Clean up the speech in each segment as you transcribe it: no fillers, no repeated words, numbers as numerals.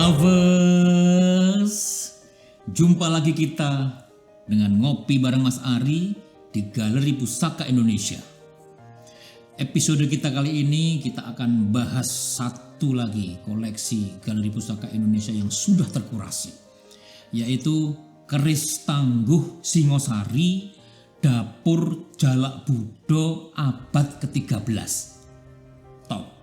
Lovers, jumpa lagi kita dengan ngopi bareng Mas Ari di Galeri Pusaka Indonesia. Episode kita kali ini kita akan bahas satu lagi koleksi Galeri Pusaka Indonesia yang sudah terkurasi, yaitu keris tangguh Singosari Dapur Jalak Budo abad ke-13. Top.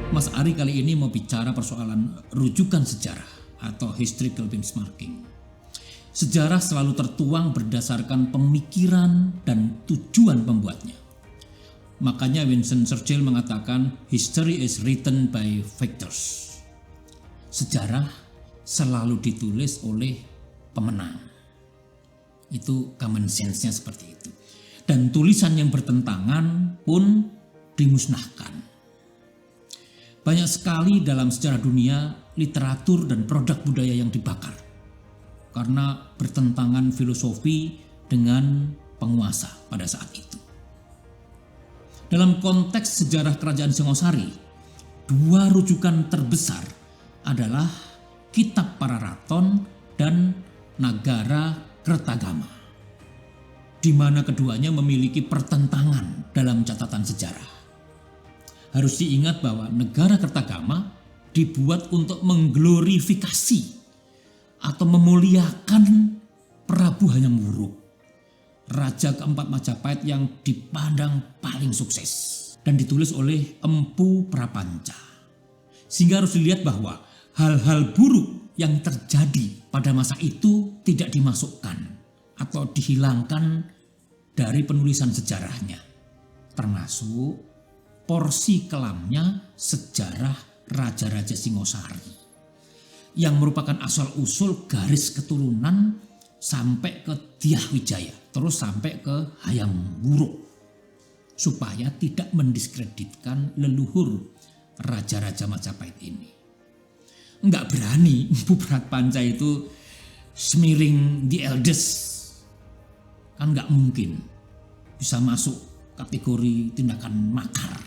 Mas Ari kali ini mau bicara persoalan rujukan sejarah atau historical benchmarking. Sejarah selalu tertuang berdasarkan pemikiran dan tujuan pembuatnya. Makanya Winston Churchill mengatakan history is written by victors. Sejarah selalu ditulis oleh pemenang. Itu common sense-nya seperti itu. Dan tulisan yang bertentangan pun dimusnahkan. Banyak sekali dalam sejarah dunia literatur dan produk budaya yang dibakar karena bertentangan filosofi dengan penguasa pada saat itu. Dalam konteks sejarah kerajaan Singosari, dua rujukan terbesar adalah Kitab Pararaton dan Nagara Kertagama, di mana keduanya memiliki pertentangan dalam catatan sejarah. Harus diingat bahwa Negara Kertagama dibuat untuk mengglorifikasi atau memuliakan Prabu Hanyam-Wuruk, raja keempat Majapahit yang dipandang paling sukses, dan ditulis oleh Empu Prapanca. Sehingga harus dilihat bahwa hal-hal buruk yang terjadi pada masa itu tidak dimasukkan atau dihilangkan dari penulisan sejarahnya, termasuk porsi kelamnya sejarah Raja-Raja Singosari yang merupakan asal-usul garis keturunan sampai ke Dyah Wijaya, terus sampai ke Hayam Wuruk, supaya tidak mendiskreditkan leluhur Raja-Raja Majapahit ini. Enggak berani Empu Prapanca itu smearing the eldest, kan enggak mungkin bisa masuk kategori tindakan makar.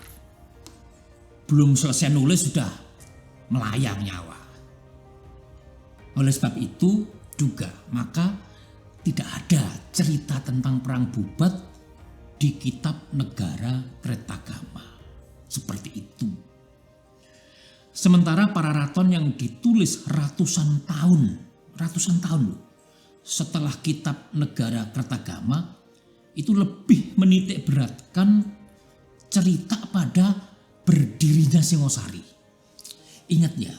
Belum selesai nulis sudah melayang nyawa. Oleh sebab itu juga maka tidak ada cerita tentang perang Bubat di Kitab Negara Kertagama seperti itu. Sementara Pararaton yang ditulis ratusan tahun loh, setelah Kitab Negara Kertagama itu lebih menitik beratkan cerita pada berdirinya Singosari. Ingat ya,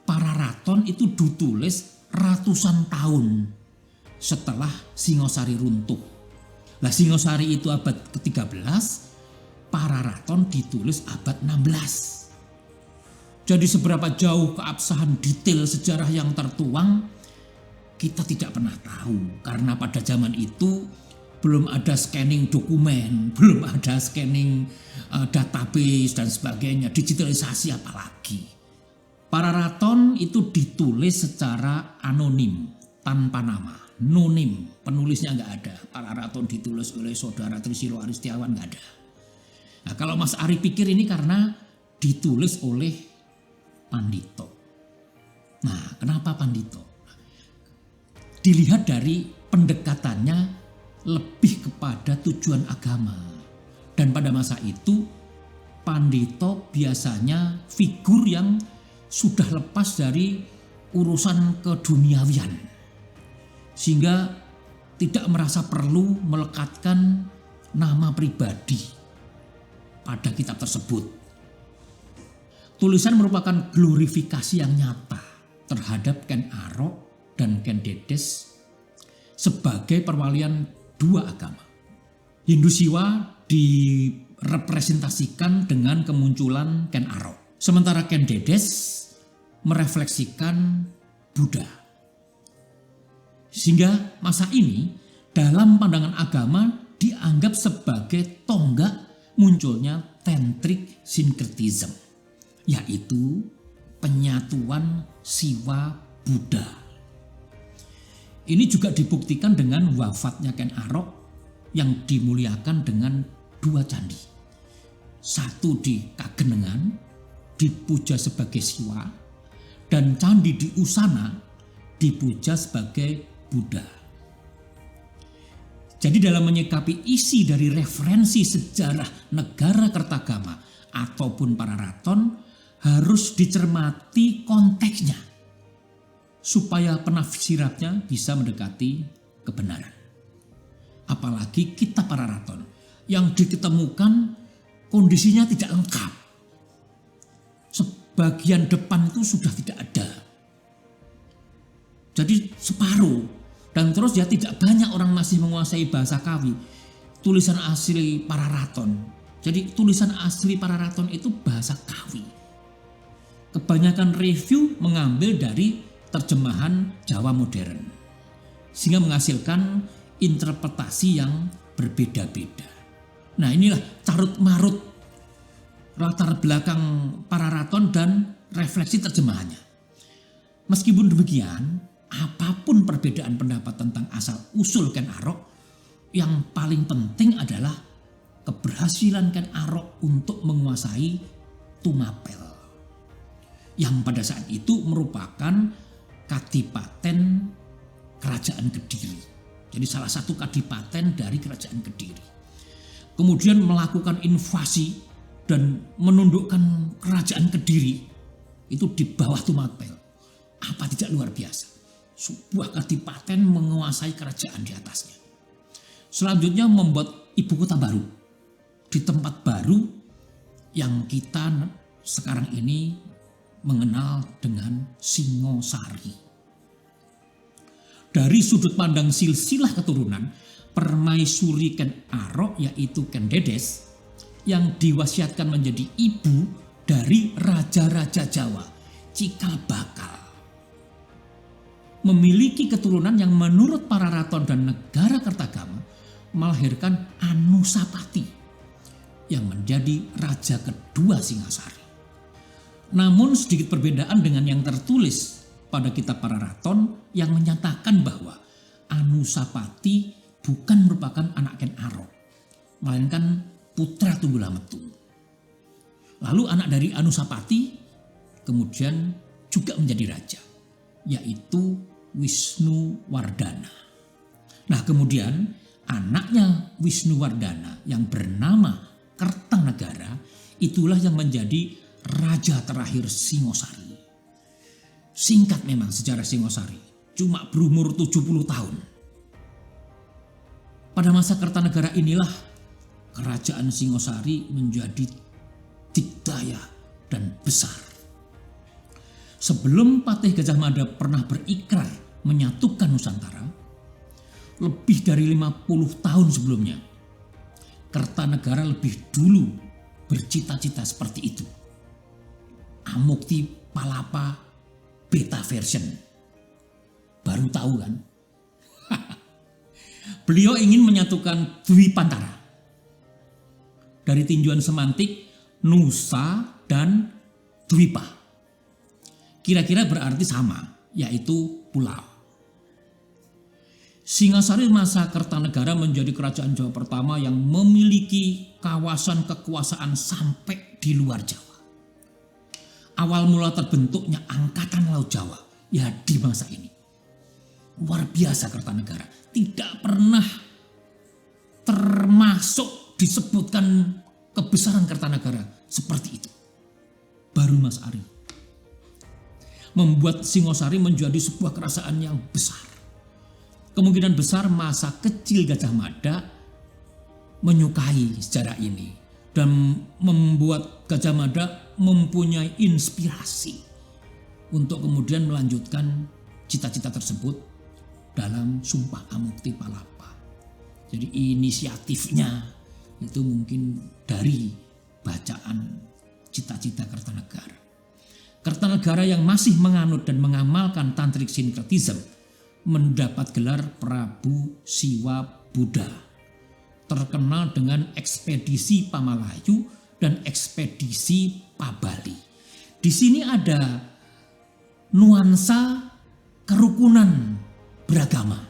Pararaton itu ditulis ratusan tahun setelah Singosari runtuh. Lah Singosari itu abad ke-13, Pararaton ditulis abad 16. Jadi seberapa jauh keabsahan detail sejarah yang tertuang kita tidak pernah tahu, karena pada zaman itu belum ada scanning dokumen, belum ada scanning database dan sebagainya, digitalisasi apalagi. Pararaton itu ditulis secara anonim, tanpa nama, nonim, penulisnya nggak ada. Pararaton ditulis oleh saudara Trisilo Aristiawan, nggak ada. Nah, kalau Mas Ari pikir ini karena ditulis oleh Pandito. Nah, kenapa Pandito? Dilihat dari pendekatannya lebih kepada tujuan agama. Dan pada masa itu Pandito biasanya figur yang sudah lepas dari urusan keduniawian, sehingga tidak merasa perlu melekatkan nama pribadi pada kitab tersebut. Tulisan merupakan glorifikasi yang nyata terhadap Ken Arok dan Ken Dedes sebagai perwalian dua agama. Hindu Siwa direpresentasikan dengan kemunculan Ken Arok, sementara Ken Dedes merefleksikan Buddha. Sehingga masa ini dalam pandangan agama dianggap sebagai tonggak munculnya tantric syncretism, yaitu penyatuan Siwa Buddha. Ini juga dibuktikan dengan wafatnya Ken Arok yang dimuliakan dengan 2 candi. Satu di Kagenengan, dipuja sebagai Siwa, dan candi di Usana dipuja sebagai Buddha. Jadi dalam menyikapi isi dari referensi sejarah negara Kertagama ataupun Pararaton harus dicermati konteksnya supaya penafsirannya bisa mendekati kebenaran. Apalagi kitab Pararaton yang ditemukan kondisinya tidak lengkap. Sebagian depan itu sudah tidak ada. Jadi separuh. Dan terus ya tidak banyak orang masih menguasai bahasa Kawi. Tulisan asli Pararaton. Jadi tulisan asli Pararaton itu bahasa Kawi. Kebanyakan review mengambil dari terjemahan Jawa modern. Sehingga menghasilkan interpretasi yang berbeda-beda. Nah inilah carut marut latar belakang Pararaton dan refleksi terjemahannya. Meskipun demikian, apapun perbedaan pendapat tentang asal-usul Ken Arok, yang paling penting adalah keberhasilan Ken Arok untuk menguasai Tumapel, yang pada saat itu merupakan kadipaten Kerajaan Kediri. Jadi salah satu kadipaten dari Kerajaan Kediri. Kemudian melakukan invasi dan menundukkan Kerajaan Kediri itu di bawah Tumapel. Apa tidak luar biasa? Sebuah kadipaten menguasai kerajaan di atasnya. Selanjutnya membuat ibu kota baru di tempat baru yang kita sekarang ini mengenal dengan Singosari. Dari sudut pandang silsilah keturunan, permaisuri Ken Arok yaitu Ken Dedes yang diwasiatkan menjadi ibu dari raja-raja Jawa, Cikal Bakal, memiliki keturunan yang menurut Pararaton dan negara Kertagama melahirkan Anusapati yang menjadi raja kedua Singasari. Namun sedikit perbedaan dengan yang tertulis pada kitab Pararaton yang menyatakan bahwa Anusapati bukan merupakan anak Ken Arok, melainkan putra Tunggul Hametung. Lalu anak dari Anusapati kemudian juga menjadi raja, yaitu Wisnuwardana. Nah kemudian anaknya Wisnuwardana yang bernama Kertanegara itulah yang menjadi raja terakhir Singosari. Singkat memang sejarah Singosari, cuma berumur 70 tahun. Pada masa Kertanegara inilah kerajaan Singosari menjadi dikdaya dan besar. Sebelum Patih Gajah Mada pernah berikrar menyatukan Nusantara, lebih dari 50 tahun sebelumnya, Kertanegara lebih dulu bercita-cita seperti itu. Amukti Palapa beta version. Baru tahu kan? Beliau ingin menyatukan Dwi Pantara. Dari tinjauan semantik, Nusa dan Dwipa. Kira-kira berarti sama, yaitu pulau. Singasari masa Kertanegara menjadi kerajaan Jawa pertama yang memiliki kawasan kekuasaan sampai di luar Jawa. Awal mula terbentuknya Angkatan Laut Jawa, ya di masa ini. Luar biasa Kertanegara, tidak pernah termasuk disebutkan kebesaran Kertanegara seperti itu. Baru Mas Ari membuat Singosari menjadi sebuah kerajaan yang besar. Kemungkinan besar masa kecil Gajah Mada menyukai sejarah ini dan membuat Gajah Mada mempunyai inspirasi untuk kemudian melanjutkan cita-cita tersebut dalam Sumpah Amukti Palapa. Jadi inisiatifnya itu mungkin dari bacaan cita-cita Kertanegara. Kertanegara yang masih menganut dan mengamalkan tantric syncretism mendapat gelar Prabu Siwa Buddha. terkenal dengan ekspedisi Pamalayu dan ekspedisi Pabali. Di sini ada nuansa kerukunan beragama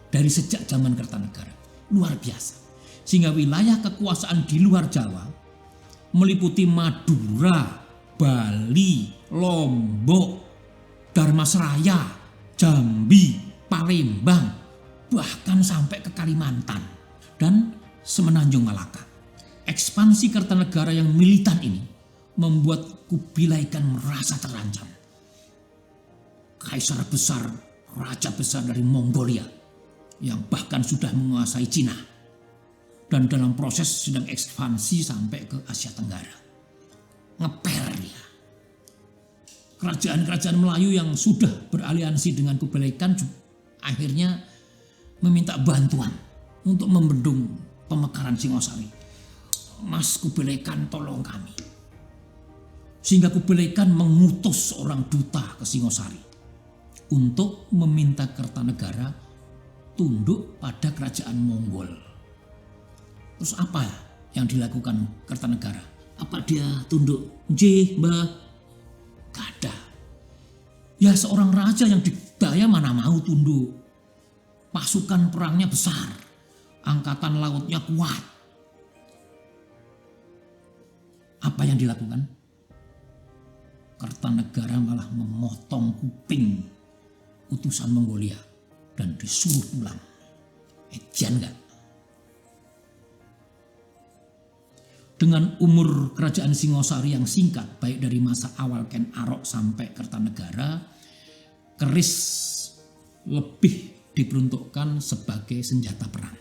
dari sejak zaman Kertanegara. Luar biasa. Sehingga wilayah kekuasaan di luar Jawa meliputi Madura, Bali, Lombok, Dharmasraya, Jambi, Palembang, bahkan sampai ke Kalimantan dan Semenanjung Malaka. Ekspansi Kertanegara yang militan ini membuat Kubilai Khan merasa terancam. Kaisar besar, raja besar dari Mongolia yang bahkan sudah menguasai Cina dan dalam proses sedang ekspansi sampai ke Asia Tenggara. Ngeper dia. Kerajaan-kerajaan Melayu yang sudah beraliansi dengan Kubilai Khan akhirnya meminta bantuan untuk membendung pemekaran Singosari. Mas Kubilai Khan, tolong kami. Sehingga Kubilai Khan mengutus seorang duta ke Singosari untuk meminta Kertanegara tunduk pada kerajaan Mongol. Terus apa yang dilakukan Kertanegara? Apa dia tunduk? Nggih, Mbah. Gak ada. Ya seorang raja yang didaya mana mau tunduk. Pasukan perangnya besar. Angkatan lautnya kuat. Apa yang dilakukan? Kertanegara malah memotong kuping utusan Mongolia dan disuruh pulang. Ejan gak? Dengan umur kerajaan Singosari yang singkat, baik dari masa awal Ken Arok sampai Kertanegara, keris lebih diperuntukkan sebagai senjata perang.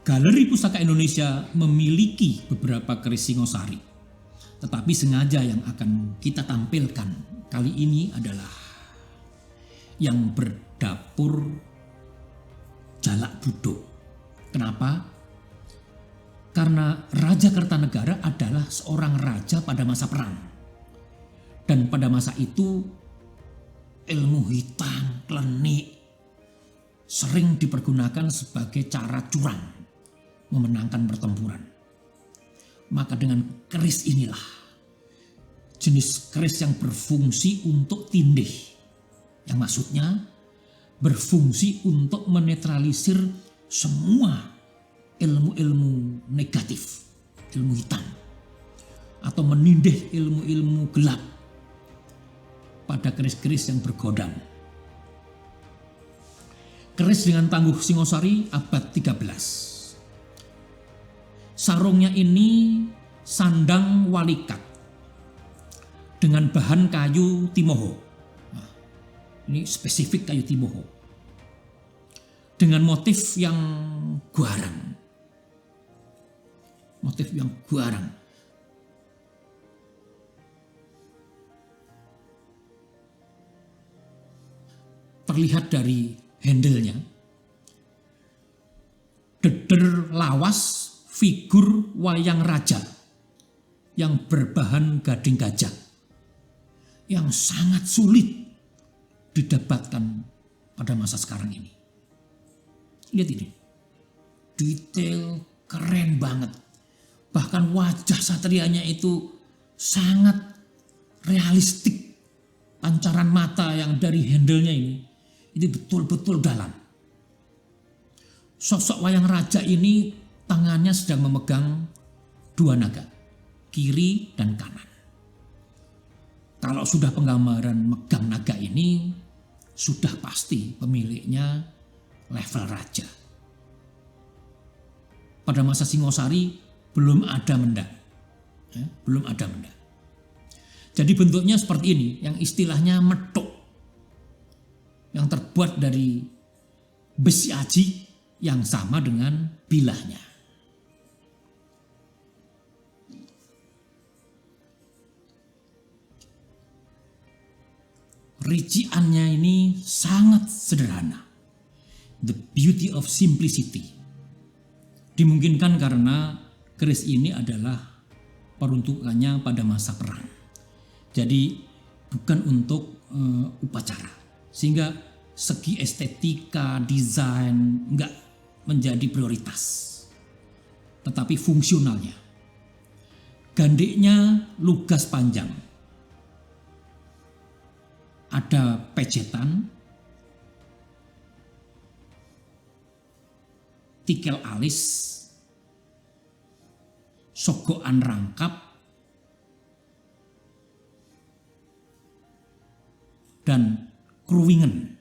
Galeri Pusaka Indonesia memiliki beberapa keris Singosari, tetapi sengaja yang akan kita tampilkan kali ini adalah yang berdapur Jalak Budok. Kenapa? Karena Raja Kertanegara adalah seorang raja pada masa perang. Dan pada masa itu ilmu hitam, klenik sering dipergunakan sebagai cara curang memenangkan pertempuran. Maka dengan keris inilah, jenis keris yang berfungsi untuk tindih, yang maksudnya berfungsi untuk menetralisir semua ilmu-ilmu negatif, ilmu hitam, atau menindih ilmu-ilmu gelap pada keris-keris yang bergodam. Keris dengan tangguh Singosari abad 13. Sarungnya ini sandang walikat dengan bahan kayu timoho. Nah, ini spesifik kayu timoho. Dengan motif yang guarang. Motif yang guarang. Terlihat dari handle-nya. Deder lawas figur wayang raja yang berbahan gading gajah. Yang sangat sulit didapatkan pada masa sekarang ini. Lihat ini. Detail keren banget. Bahkan wajah satrianya itu sangat realistik. Pancaran mata yang dari handle-nya ini betul-betul dalam. Sosok wayang raja ini tangannya sedang memegang dua naga, kiri dan kanan. Kalau sudah penggambaran megang naga ini, sudah pasti pemiliknya level raja. Pada masa Singosari belum ada mendak, ya, belum ada mendak. Jadi bentuknya seperti ini, yang istilahnya metuk, yang terbuat dari besi aji yang sama dengan bilahnya. Rinciannya ini sangat sederhana. The beauty of simplicity. Dimungkinkan karena keris ini adalah peruntukannya pada masa perang. Jadi bukan untuk upacara. Sehingga segi estetika, desain enggak menjadi prioritas. tetapi fungsionalnya. Gandiknya lugas panjang. Ada pejetan, tikel alis, sogokan rangkap, dan kruwingen.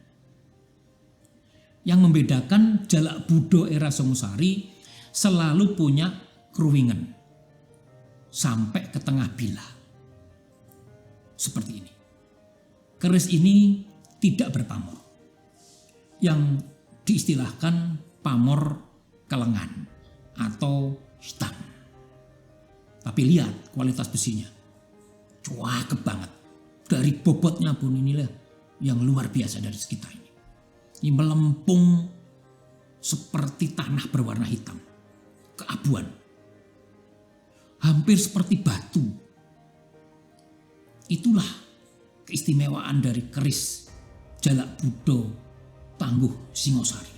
Yang membedakan Jalak Budo era Songosari selalu punya kruwingen sampai ke tengah bila. Seperti ini. Keris ini tidak berpamor. Yang diistilahkan pamor kelengan atau hitam. Tapi lihat kualitas besinya. Cakep banget. Dari bobotnya pun inilah yang luar biasa dari sekitar ini. Ini melempung seperti tanah berwarna hitam. Keabuan. Hampir seperti batu. Itulah keistimewaan dari keris Jalak Budo Tangguh Singosari.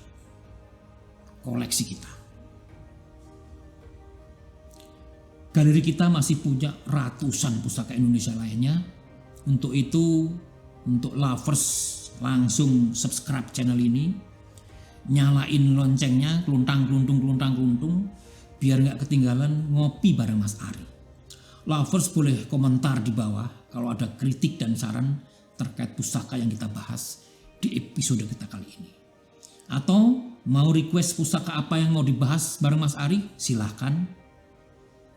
Koleksi kita. Galeri kita masih punya ratusan pusaka Indonesia lainnya. Untuk itu, untuk lovers langsung subscribe channel ini. Nyalain loncengnya, keluntung, biar nggak ketinggalan ngopi bareng Mas Ari. Lovers boleh komentar di bawah kalau ada kritik dan saran terkait pusaka yang kita bahas di episode kita kali ini. Atau mau request pusaka apa yang mau dibahas bareng Mas Ari, silahkan.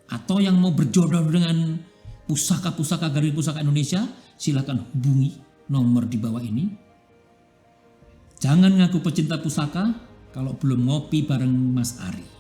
Atau yang mau berjodoh dengan pusaka-pusaka galeri pusaka Indonesia, silahkan hubungi nomor di bawah ini. Jangan ngaku pecinta pusaka kalau belum ngopi bareng Mas Ari.